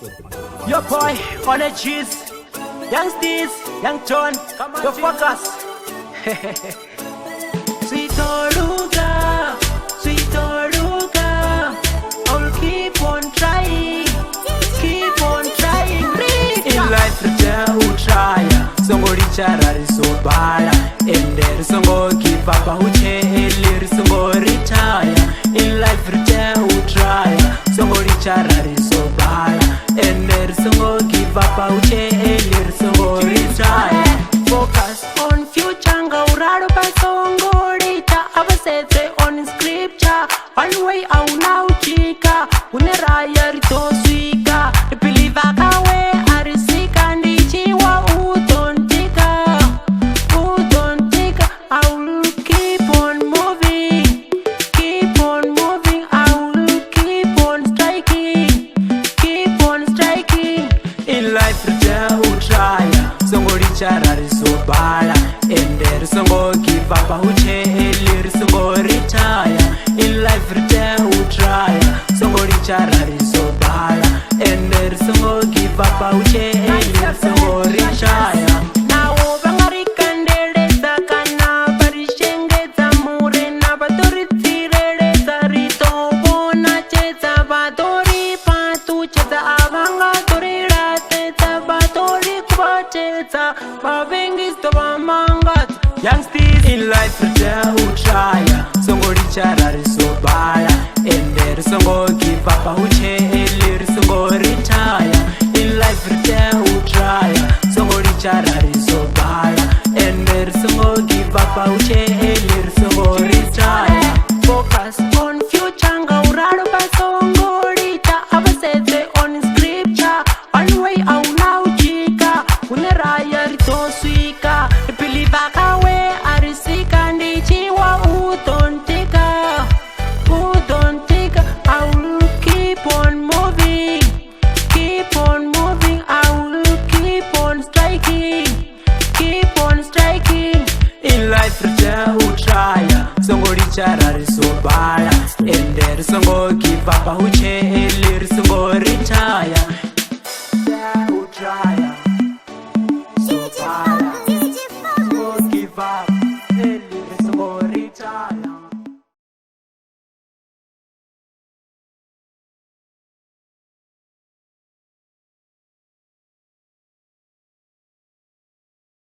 Your boy on a cheese, young Steez, young John, your focus. Sweet Oruga, sweet Oruga, I'll keep on trying, keep on trying. In life, you try, songo richara risobala, and there songo give up a huche, songo retire. In life, you try, songo richara risobala, and there songo give up a huche, songo retire. Focus on future, go raro pa songo rita, abasete on scripture. One way out now, chica, uneraya rito swika, believe akawe arisika ndichiwa utontika, utontika. I will keep on moving, keep on moving. I will keep on striking, keep on striking. In life you try, songo richara risobala, and there songo give up a huche, songo retire. In life you try, songo richara risobala, and there songo give up a huche, songo retire. Now bangari kandele sakana parishenge zamure na batori tirele sarito bona cheza batori patu cheza abanga tori rate batori kwa cheza babengi stoba mangat. Young Steez, in life you try, songo richara risobala, and there songo give up a huche, songo retire. In life you try, songo richara risobala, and there songo give up a huche, songo retire. Focus on future, go raro pa songo rita, abasete on scripture. One way out now, chica, uneraya rito swika, believe akawe arisika ndichiwa utontika, utontika. I will keep on moving, keep on moving. I will keep on striking, keep on striking. In life you try, songo richara risobala, and there songo give up a huche, songo retire.